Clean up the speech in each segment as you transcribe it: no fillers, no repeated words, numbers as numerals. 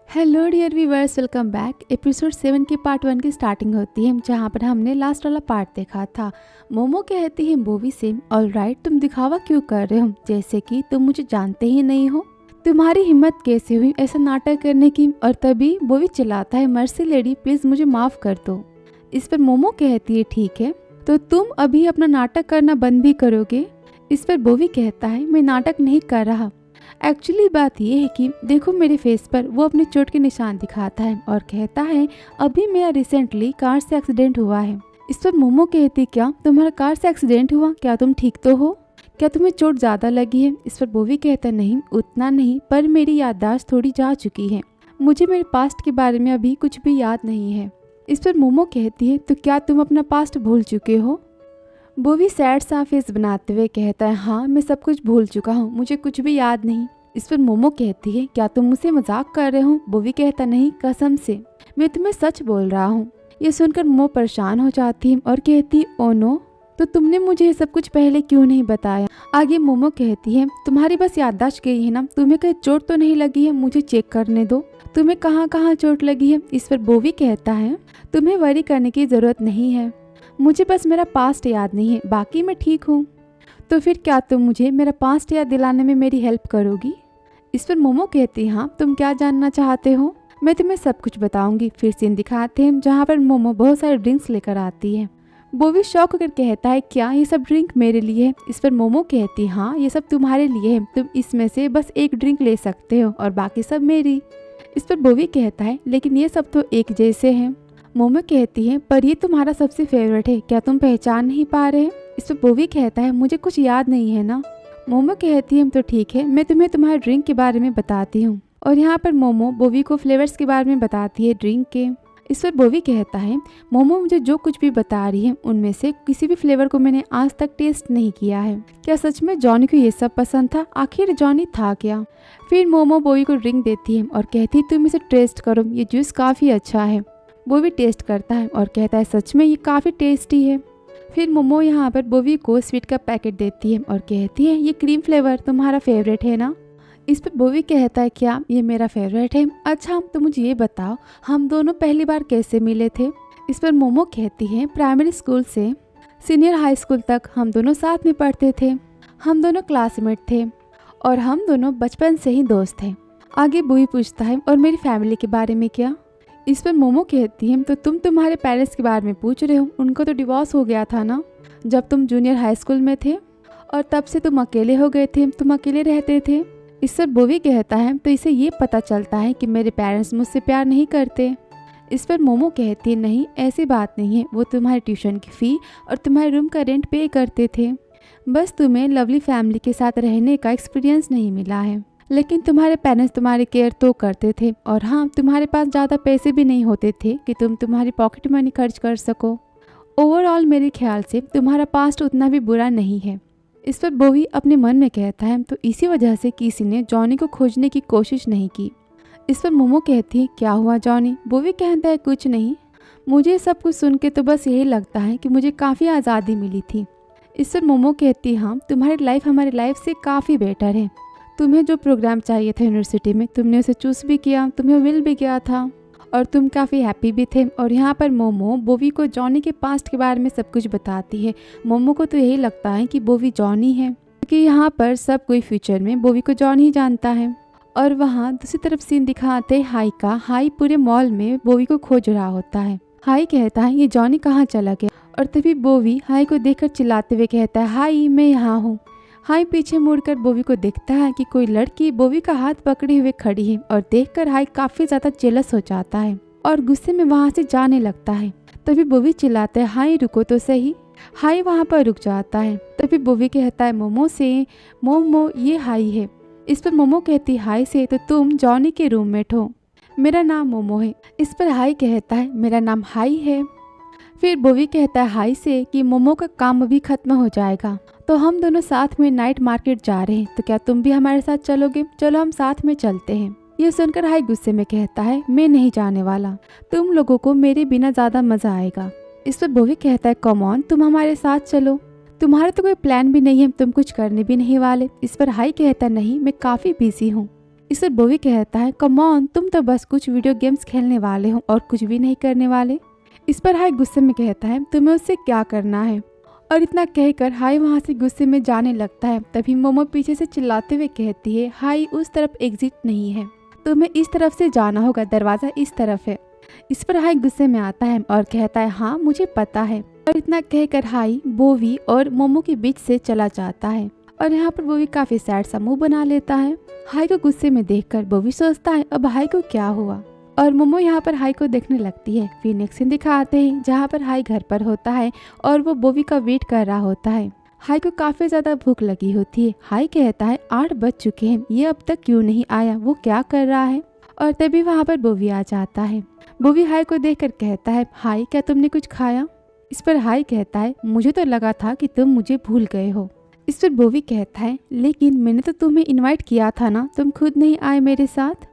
Hello dear viewers, welcome back. Episode 7 की part 1 की starting होती है जहाँ पर हमने लास्ट वाला पार्ट देखा था। मोमो कहती है बोवी से, ऑलराइट तुम दिखावा क्यों कर रहे हो, जैसे कि तुम मुझे जानते ही नहीं हो। तुम्हारी हिम्मत कैसे हुई ऐसा नाटक करने की। और तभी बोवी चिल्लाता है, मर्सी लेडी प्लीज़ मुझे माफ़ कर दो। इस पर मोमो कहती है, ठीक है तो तुम अभी अपना नाटक करना बंद भी करोगे। इस पर बोवी कहता है, मैं नाटक नहीं कर रहा। एक्चुअली बात यह है कि देखो मेरे फेस पर। वो अपने चोट के निशान दिखाता है और कहता है, अभी मेरा रिसेंटली कार से एक्सीडेंट हुआ है। इस पर मोमो कहती, क्या तुम्हारा कार से एक्सीडेंट हुआ, क्या तुम ठीक तो हो, क्या तुम्हें चोट ज़्यादा लगी है। इस पर बोवी कहता, नहीं उतना नहीं, पर मेरी याददाश्त थोड़ी जा चुकी है। मुझे मेरे पास्ट के बारे में अभी कुछ भी याद नहीं है। इस पर मोमो कहती है, तो क्या तुम अपना पास्ट भूल चुके हो। बोवी सैड सा फेस बनाते हुए कहता है, हाँ मैं सब कुछ भूल चुका हूँ, मुझे कुछ भी याद नहीं। इस पर मोमो कहती है, क्या तुम मुझसे मजाक कर रहे हो। बोवी कहता, नहीं कसम से मैं तुम्हें सच बोल रहा हूँ। ये सुनकर मोमो परेशान हो जाती है और कहती, ओ नो, तो तुमने मुझे ये सब कुछ पहले क्यों नहीं बताया। आगे मोमो कहती है, तुम्हारी बस याददाश्त गई है ना, तुम्हें कहीं चोट तो नहीं लगी है, मुझे चेक करने दो तुम्हें कहाँ कहाँ चोट लगी है। इस पर बोवी कहता है, तुम्हें वरी करने की ज़रूरत नहीं है, मुझे बस मेरा पास्ट याद नहीं है, बाकी मैं ठीक हूँ। तो फिर क्या तुम मुझे मेरा पास्ट याद दिलाने में मेरी हेल्प करोगी। इस पर मोमो कहती, हाँ तुम क्या जानना चाहते हो, मैं तुम्हें सब कुछ बताऊंगी। फिर सीन दिखाते हैं जहाँ पर मोमो बहुत सारे ड्रिंक्स लेकर आती है। बोवी शौक होकर कहता है, क्या ये सब ड्रिंक मेरे लिए है। इस पर मोमो कहती, हाँ ये सब तुम्हारे लिए है, तुम इसमें से बस एक ड्रिंक ले सकते हो और बाकी सब मेरी। इस पर बोवी कहता है, लेकिन ये सब तो एक जैसे हैं। मोमो कहती है, पर ये तुम्हारा सबसे फेवरेट है, क्या तुम पहचान नहीं पा रहे। इस पर बोवी कहता है, मुझे कुछ याद नहीं है ना। मोमो कहती है, तो ठीक है मैं तुम्हें तुम्हारे ड्रिंक के बारे में बताती हूँ। और यहाँ पर मोमो बोवी को फ्लेवर्स के बारे में बताती है ड्रिंक के। इस पर बोवी कहता है, मोमो मुझे जो कुछ भी बता रही है उनमें से किसी भी फ्लेवर को मैंने आज तक टेस्ट नहीं किया है। क्या सच में जॉनी को ये सब पसंद था, आखिर जॉनी था क्या। फिर मोमो बोवी को ड्रिंक देती है और कहती, तुम इसे टेस्ट करो, ये जूस काफ़ी अच्छा है। बोवी टेस्ट करता है और कहता है, सच में ये काफ़ी टेस्टी है। फिर मोमो यहाँ पर बोवी को स्वीट का पैकेट देती है और कहती है, ये क्रीम फ्लेवर तुम्हारा फेवरेट है ना। इस पर बोवी कहता है, क्या ये मेरा फेवरेट है। अच्छा तो मुझे ये बताओ, हम दोनों पहली बार कैसे मिले थे। इस पर मोमो कहती है, प्राइमरी स्कूल से सीनियर हाई स्कूल तक हम दोनों साथ में पढ़ते थे, हम दोनों क्लासमेट थे और हम दोनों बचपन से ही दोस्त थे। आगे बोवी पूछता है, और मेरी फैमिली के बारे में क्या। इस पर मोमो कहती है, तो तुम तुम्हारे पेरेंट्स के बारे में पूछ रहे हो, उनको तो डिवोर्स हो गया था ना जब तुम जूनियर हाई स्कूल में थे, और तब से तुम अकेले हो गए थे, तुम अकेले रहते थे। इस पर बोवी कहता है, तो इसे ये पता चलता है कि मेरे पेरेंट्स मुझसे प्यार नहीं करते। इस पर मोमो कहती है, नहीं ऐसी बात नहीं है, वो तुम्हारी ट्यूशन की फ़ी और तुम्हारे रूम का रेंट पे करते थे, बस तुम्हें लवली फैमिली के साथ रहने का एक्सपीरियंस नहीं मिला है। लेकिन तुम्हारे पेरेंट्स तुम्हारी केयर तो करते थे, और हाँ तुम्हारे पास ज़्यादा पैसे भी नहीं होते थे कि तुम तुम्हारी पॉकेट मनी खर्च कर सको। ओवरऑल मेरे ख्याल से तुम्हारा पास्ट उतना भी बुरा नहीं है। इस पर बोवी अपने मन में कहता है, तो इसी वजह से किसी ने जॉनी को खोजने की कोशिश नहीं की। इस पर मोमो कहती है, क्या हुआ जॉनी। बोवी कहता है, कुछ नहीं, मुझे सब कुछ सुन के तो बस यही लगता है कि मुझे काफ़ी आज़ादी मिली थी। इस पर मोमो कहती है, हाँ तुम्हारी लाइफ हमारी लाइफ से काफ़ी बेटर है। तुम्हें जो प्रोग्राम चाहिए था यूनिवर्सिटी में, तुमने उसे चूज़ भी किया, तुम्हें मिल भी गया था और तुम काफ़ी हैप्पी भी थे। और यहाँ पर मोमो बोवी को जॉनी के पास्ट के बारे में सब कुछ बताती है। मोमो को तो यही लगता है कि बोवी जॉनी है, क्योंकि यहाँ पर सब कोई फ्यूचर में बोवी को जॉनी ही जानता है। और वहाँ दूसरी तरफ सीन दिखाते हाई का। हाई पूरे मॉल में बोवी को खोज रहा होता है। हाई कहता है, ये जॉनी कहाँ चला गया। और तभी बोवी हाई को देखकर चिल्लाते हुए कहता है, हाई मैं यहाँ हूँ। हाई पीछे मुड़कर बोवी को देखता है कि कोई लड़की बोवी का हाथ पकड़े हुए खड़ी है, और देखकर हाई काफ़ी ज़्यादा जेलस हो जाता है और गुस्से में वहाँ से जाने लगता है। तभी बोवी चिल्लाता है, हाई रुको तो सही। हाई वहाँ पर रुक जाता है। तभी बोवी कहता है मोमो से, मोमो ये हाई है। इस पर मोमो कहती हाई से, तो तुम जॉनी के रूममेट हो, मेरा नाम मोमो है। इस पर हाई कहता है, मेरा नाम हाई है। फिर बोवी कहता है हाई से कि मोमो का काम अभी खत्म हो जाएगा, तो हम दोनों साथ में नाइट मार्केट जा रहे हैं, तो क्या तुम भी हमारे साथ चलोगे, चलो हम साथ में चलते हैं। ये सुनकर हाई गुस्से में कहता है, मैं नहीं जाने वाला, तुम लोगों को मेरे बिना ज़्यादा मज़ा आएगा। इस पर बोवी कहता है, कम ऑन तुम हमारे साथ चलो, तुम्हारा तो कोई प्लान भी नहीं है, तुम कुछ करने भी नहीं वाले। इस पर हाई कहता है, नहीं मैं काफ़ी बिजी हूँ। इस पर बोवी कहता है कम ऑन, तुम तो बस कुछ वीडियो गेम्स खेलने वाले हो और कुछ भी नहीं करने वाले। इस पर हाई गुस्से में कहता है तुम्हें उससे क्या करना है। और इतना कहकर हाई वहाँ से गुस्से में जाने लगता है। तभी मोमो पीछे से चिल्लाते हुए कहती है हाई उस तरफ एग्जिट नहीं है, तुम्हें इस तरफ से जाना होगा, दरवाज़ा इस तरफ है। इस पर हाई गुस्से में आता है और कहता है हाँ मुझे पता है। और इतना कहकर हाई बोवी और मोमो के बीच से चला जाता है। और यहाँ पर बोवी काफ़ी सैड सा मुंह बना लेता है। हाई को गुस्से में देखकर बोवी सोचता है अब हाई को क्या हुआ। और मोमो यहाँ पर हाई को देखने लगती है। फिर नेक्स्ट सीन दिखाते हैं जहाँ पर हाई घर पर होता है और वो बोवी का वेट कर रहा होता है। हाई को काफ़ी ज़्यादा भूख लगी होती है। हाई कहता है 8 बज चुके हैं, ये अब तक क्यों नहीं आया, वो क्या कर रहा है। और तभी वहाँ पर बोवी आ जाता है। बोवी हाई को देखकर कहता है हाई क्या तुमने कुछ खाया। इस पर हाई कहता है मुझे तो लगा था कि तुम मुझे भूल गए हो। इस पर बोवी कहता है लेकिन मैंने तो तुम्हें इनवाइट किया था ना, तुम खुद नहीं आए मेरे साथ।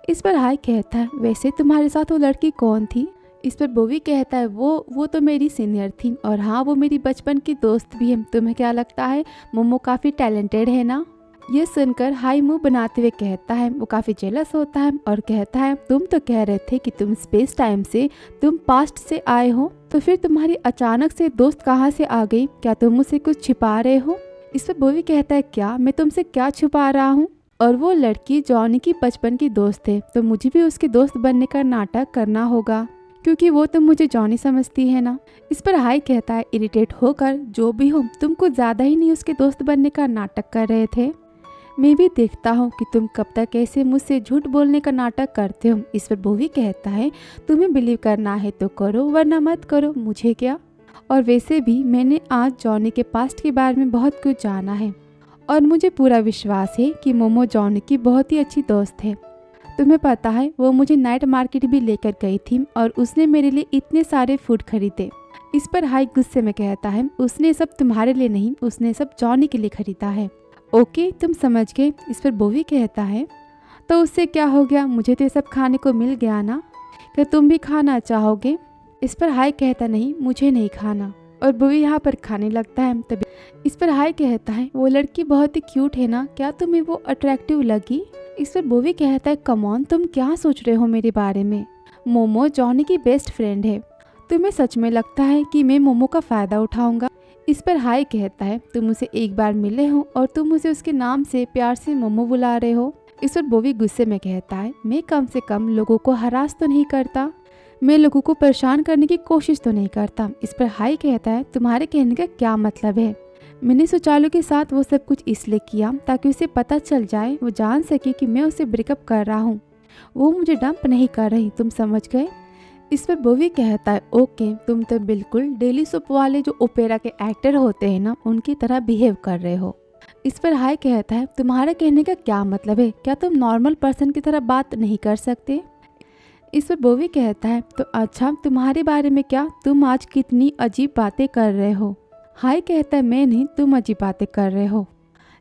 इस पर हाई कहता है वैसे तुम्हारे साथ वो लड़की कौन थी। इस पर बोवी कहता है वो तो मेरी सीनियर थी और हाँ वो मेरी बचपन की दोस्त भी है। तुम्हें क्या लगता है मोमो काफ़ी टैलेंटेड है ना। ये सुनकर हाई मुंह बनाते हुए कहता है, वो काफ़ी जेलस होता है और कहता है तुम तो कह रहे थे कि तुम स्पेस टाइम से, तुम पास्ट से आए हो, तो फिर तुम्हारी अचानक से दोस्त कहाँ से आ गई, क्या तुम मुझसे कुछ छिपा रहे हो। इस पर बोवी कहता है क्या मैं तुमसे क्या छुपा रहा हूँ, और वो लड़की जॉनी की बचपन की दोस्त है तो मुझे भी उसकी दोस्त बनने का नाटक करना होगा क्योंकि वो तो मुझे जॉनी समझती है ना। इस पर हाई कहता है इरिटेट होकर जो भी हो तुम कुछ ज़्यादा ही नहीं उसके दोस्त बनने का नाटक कर रहे थे। मैं भी देखता हूँ कि तुम कब तक ऐसे मुझसे झूठ बोलने का नाटक करते हो। इस पर बोवी कहता है तुम्हें बिलीव करना है तो करो वरना मत करो, मुझे क्या। और वैसे भी मैंने आज जॉनी के पास्ट के बारे में बहुत कुछ जाना है और मुझे पूरा विश्वास है कि मोमो जॉनी की बहुत ही अच्छी दोस्त है। तुम्हें पता है वो मुझे नाइट मार्केट भी लेकर गई थी और उसने मेरे लिए इतने सारे फूड खरीदे। इस पर हाई गुस्से में कहता है उसने सब तुम्हारे लिए नहीं, उसने सब जॉनी के लिए खरीदा है। ओके तुम समझ गए। इस पर बोवी कहता है तो उससे क्या हो गया, मुझे तो ये सब खाने को मिल गया ना, क्या तुम भी खाना चाहोगे। इस पर हाई कहता नहीं मुझे नहीं खाना और बोवी यहाँ पर खाने लगता है। तभी इस पर हाई कहता है वो लड़की बहुत ही क्यूट है ना, क्या तुम्हें वो अट्रैक्टिव लगी। इस पर बोवी कहता है कम ऑन तुम क्या सोच रहे हो मेरे बारे में, मोमो जॉनी की बेस्ट फ्रेंड है, तुम्हें सच में लगता है कि मैं मोमो का फ़ायदा उठाऊंगा। इस पर हाई कहता है तुम उसे एक बार मिले हो और तुम उसे उसके नाम से प्यार से मोमो बुला रहे हो। इस पर बोवी गुस्से में कहता है मैं कम से कम लोगों को हरास तो नहीं करता, मैं लोगों को परेशान करने की कोशिश तो नहीं करता। इस पर हाई कहता है तुम्हारे कहने का क्या मतलब है, मैंने सुचालू के साथ वो सब कुछ इसलिए किया ताकि उसे पता चल जाए, वो जान सके कि मैं उसे ब्रेकअप कर रहा हूँ, वो मुझे डंप नहीं कर रही, तुम समझ गए। इस पर बोवी कहता है ओके तुम तो बिल्कुल डेली सोप वाले जो ओपेरा के एक्टर होते हैं ना उनकी तरह बिहेव कर रहे हो। इस पर हाई कहता है तुम्हारे कहने का क्या मतलब है, क्या तुम नॉर्मल पर्सन की तरह बात नहीं कर सकते। इस पर बोवी कहता है तो अच्छा तुम्हारे बारे में क्या, तुम आज कितनी अजीब बातें कर रहे हो। हाई कहता है मैं नहीं, तुम अजीब बातें कर रहे हो।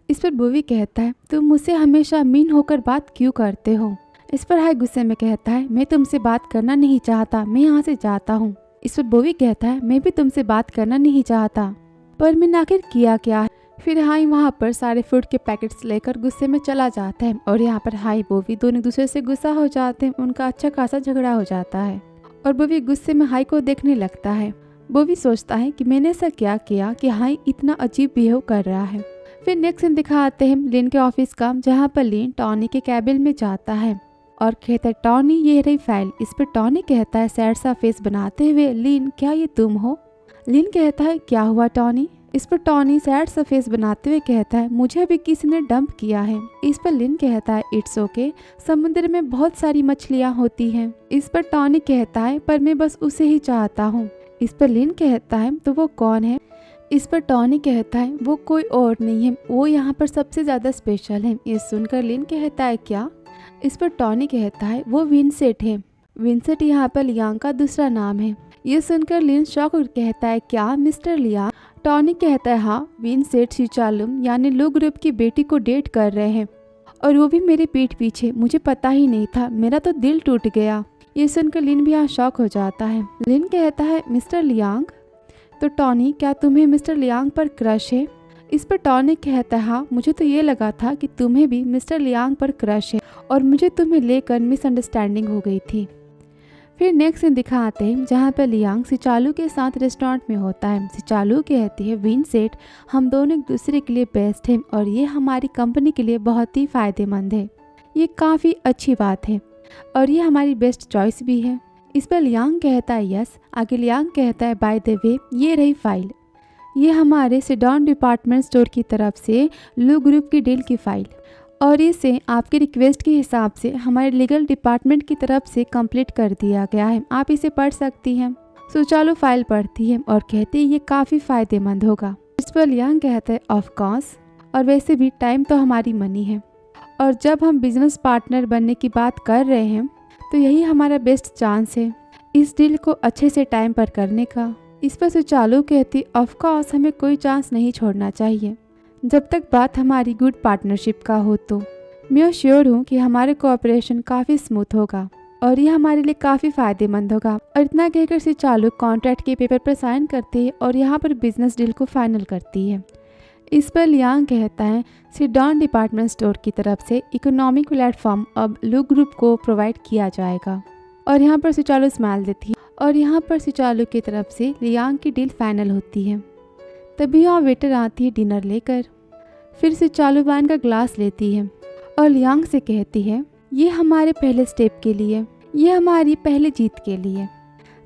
इस पर बोवी कहता है तुम मुझसे हमेशा मीन होकर बात क्यों करते हो। इस पर हाई गुस्से में कहता है मैं तुमसे बात करना नहीं चाहता, मैं यहाँ से जाता हूँ। इस पर बोवी कहता है मैं भी तुमसे बात करना नहीं चाहता, पर मैंने आखिर किया क्या है। फिर हाई वहाँ पर सारे फूड के पैकेट्स लेकर गुस्से में चला जाता है और यहाँ पर हाई बोवी दोनों दूसरे से गुस्सा हो जाते हैं, उनका अच्छा खासा झगड़ा हो जाता है और बोवी गुस्से में हाई को देखने लगता है। बोवी सोचता है कि मैंने ऐसा क्या किया कि हाई इतना अजीब बिहेव कर रहा है। फिर नेक्स्ट सीन दिखाते हैं लिन के ऑफिस का, जहाँ पर लिन टॉनी के कैबिन में जाता है और कहता है टॉनी ये रही फाइल। इस पर टॉनी कहता है सैड सा फेस बनाते हुए लिन क्या ये तुम हो। लिन कहता है क्या हुआ टॉनी। इस पर टॉनी सैड सा फेस बनाते हुए कहता है मुझे अभी किसी ने डंप किया है। इस पर लिन कहता है इट्स ओके, समुद्र में बहुत सारी मछलियाँ होती हैं। इस पर टॉनी कहता है पर मैं बस उसे ही चाहता हूँ। इस पर लिन कहता है तो वो कौन है। इस पर टॉनी कहता है वो कोई और नहीं है, वो यहाँ पर सबसे ज़्यादा स्पेशल है। ये सुनकर लिन कहता है क्या। इस पर टॉनी कहता है वो विंसेंट है, विंसेंट यहाँ पर लियांग का दूसरा नाम है। ये सुनकर लिन शॉक और कहता है क्या मिस्टर लियांग। टॉनी कहता है हाँ विंसेंट शिचालुम यानी लू ग्रुप की बेटी को डेट कर रहे हैं और वो भी मेरे पीठ पीछे, मुझे पता ही नहीं था, मेरा तो दिल टूट गया। ये सुनकर लिन भी यहाँ शॉक हो जाता है। लिन कहता है मिस्टर लियांग, तो टॉनी क्या तुम्हें मिस्टर लियांग पर क्रश है। इस पर टॉनी कहता है हाँ मुझे तो ये लगा था कि तुम्हें भी मिस्टर लियांग पर क्रश है और मुझे तुम्हें लेकर मिसअंडरस्टैंडिंग हो गई थी। फिर नेक्स्ट सीन दिखाते हैं जहाँ पर लियांग सिचालू के साथ रेस्टोरेंट में होता है। सिचालू कहती है विंसेंट, हम दोनों एक दूसरे के लिए बेस्ट हैं और ये हमारी कंपनी के लिए बहुत ही फ़ायदेमंद है। ये काफ़ी अच्छी बात है और ये हमारी बेस्ट चॉइस भी है। इस पर लियांग कहता है यस। आगे लियांग कहता है बाय द वे, ये रही फाइल, ये हमारे सिडॉन डिपार्टमेंट स्टोर की तरफ से लू ग्रुप की डील की फाइल, और इसे आपकी रिक्वेस्ट के हिसाब से हमारे लीगल डिपार्टमेंट की तरफ से कंप्लीट कर दिया गया है, आप इसे पढ़ सकती हैं। सुचालू फाइल पढ़ती है और कहती है ये काफ़ी फ़ायदेमंद होगा। इस पर लियांग कहता है ऑफ कोर्स, और वैसे भी टाइम तो हमारी मनी है और जब हम बिजनेस पार्टनर बनने की बात कर रहे हैं तो यही हमारा बेस्ट चांस है इस डील को अच्छे से टाइम पर करने का। इस पर सुचालू कहती ऑफ कोर्स, हमें कोई चांस नहीं छोड़ना चाहिए जब तक बात हमारी गुड पार्टनरशिप का हो। तो मैं श्योर हूँ कि हमारे कोऑपरेशन काफ़ी स्मूथ होगा और ये हमारे लिए काफ़ी फ़ायदेमंद होगा। और इतना कहकर सिचालू कॉन्ट्रैक्ट के पेपर पर साइन करती है और यहाँ पर बिजनेस डील को फाइनल करती है। इस पर लियांग कहता है सिडॉन डिपार्टमेंट स्टोर की तरफ से इकोनॉमिक प्लेटफॉर्म अब लू ग्रुप को प्रोवाइड किया जाएगा, और यहाँ पर सिचालू स्माइल देती है और यहाँ पर सिचालू की तरफ से लियांग की डील फाइनल होती है। तभी यहाँ वेटर आती है डिनर लेकर। फिर सिचालू वाइन का ग्लास लेती है और लियांग से कहती है ये हमारे पहले स्टेप के लिए, ये हमारी पहले जीत के लिए,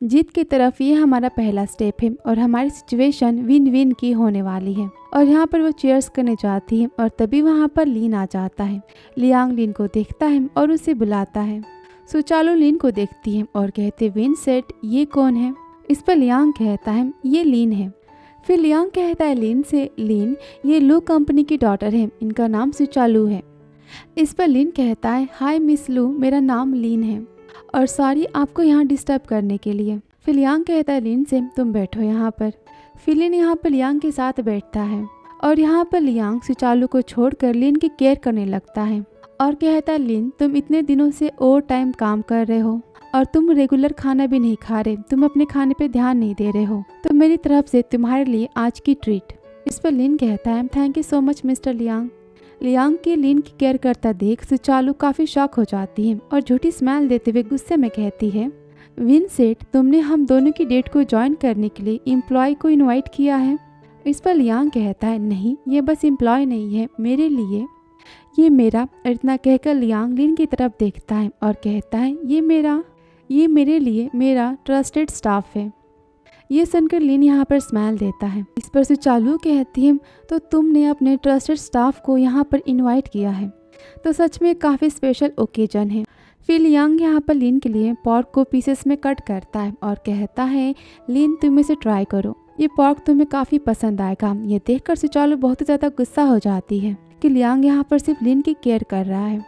जीत की तरफ ये हमारा पहला स्टेप है और हमारी सिचुएशन विन विन की होने वाली है। और यहाँ पर वो चीयर्स करने जाती है और तभी वहाँ पर लीन आ जाता है। लियांग लीन को देखता है और उसे बुलाता है। सुचालू लीन को देखती है और कहते विंसेंट, ये कौन है? इस पर लियांग कहता है ये लीन है। फिर लियांग कहता है लीन से, लीन ये लू कंपनी की डॉटर है, इनका नाम सुचालू है। इस पर लीन कहता है हाय मिस लू, मेरा नाम लीन है और सॉरी आपको यहाँ डिस्टर्ब करने के लिए। फिर लियांग कहता है लीन से तुम बैठो यहाँ पर। फिर लीन यहाँ पर लियांग के साथ बैठता है और यहाँ पर लियांग सुचालू को छोड़कर लीन की केयर करने लगता है और कहता है लीन तुम इतने दिनों से ओवर टाइम काम कर रहे हो और तुम रेगुलर खाना भी नहीं खा रहे, तुम अपने खाने पे ध्यान नहीं दे रहे हो, तो मेरी तरफ से तुम्हारे लिए आज की ट्रीट। इस पर लीन कहता है thank you so much mister Liang. Liang की लीन की केयर करता देख सुचालू काफ़ी शॉक हो जाती है और झूठी स्माइल देते हुए गुस्से में कहती है विंसेंट, तुमने हम दोनों की डेट को ज्वाइन करने के लिए एम्प्लॉय को इनवाइट किया है? इस पर लियांग कहता है नहीं, ये बस एम्प्लॉय नहीं है, मेरे लिए ये मेरा, और इतना कहकर लियांग लीन की तरफ देखता है और कहता है ये मेरे लिए मेरा ट्रस्टेड स्टाफ है। ये सुनकर लीन यहाँ पर स्माइल देता है। इस पर सुचालू कहती है तो तुमने अपने ट्रस्टेड स्टाफ को यहाँ पर इनवाइट किया है, तो सच में काफ़ी स्पेशल ओकेजन है। फिर लियांग यहाँ पर लीन के लिए पॉर्क को पीसेस में कट करता है और कहता है लीन तुम इसे ट्राई करो, ये पॉर्क तुम्हें काफ़ी पसंद आएगा। ये देखकर सुचालू बहुत ज़्यादा गुस्सा हो जाती है कि लियांग यहाँ पर सिर्फ लीन की केयर कर रहा है।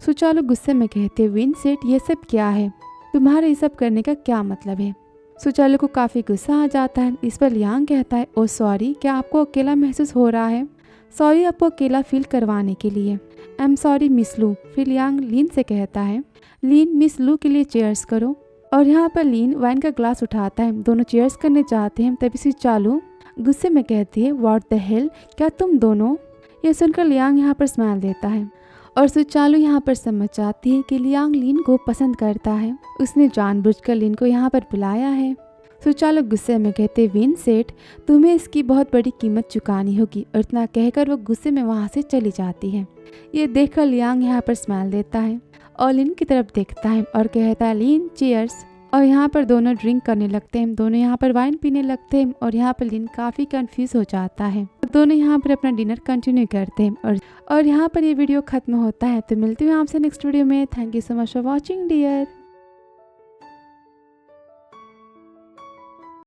सुचालू गुस्से में कहते विंसेंट, ये सब क्या है, तुम्हारे ये सब करने का क्या मतलब है? सुचालू को काफ़ी गुस्सा आ जाता है। इस पर लियांग कहता है ओ सॉरी, क्या आपको अकेला महसूस हो रहा है? सॉरी आपको अकेला फील करवाने के लिए। आई एम सॉरी मिस लू। फिर लियांग लीन से कहता है लीन मिस लू के लिए चेयर्स करो, और यहाँ पर लीन वाइन का ग्लास उठाता है। दोनों चेयर्स करने जाते हैं, तभी सुचालू गुस्से में कहती है व्हाट द हेल, क्या तुम दोनों? ये सुनकर लियांग यहाँ पर स्माइल देता है और सुचालू यहाँ पर समझ जाती है कि लियांग लीन को पसंद करता है, उसने जानबूझकर लीन को यहाँ पर बुलाया है। सुचालू गुस्से में कहते विंसेंट, तुम्हें इसकी बहुत बड़ी कीमत चुकानी होगी, और इतना कहकर वो गुस्से में वहाँ से चली जाती है। ये देखकर लियांग यहाँ पर स्माइल देता है और लीन की तरफ देखता है और कहता है लीन चीयर्स, और यहाँ पर दोनों ड्रिंक करने लगते हैं। दोनों यहाँ पर वाइन पीने लगते हैं और यहाँ पर लीन काफ़ी कंफ्यूज हो जाता है। दोनों यहाँ पर अपना डिनर कंटिन्यू करते हैं और यहाँ पर ये वीडियो खत्म होता है। तो मिलती हूँ आपसे नेक्स्ट वीडियो में। Thank you so much for watching dear.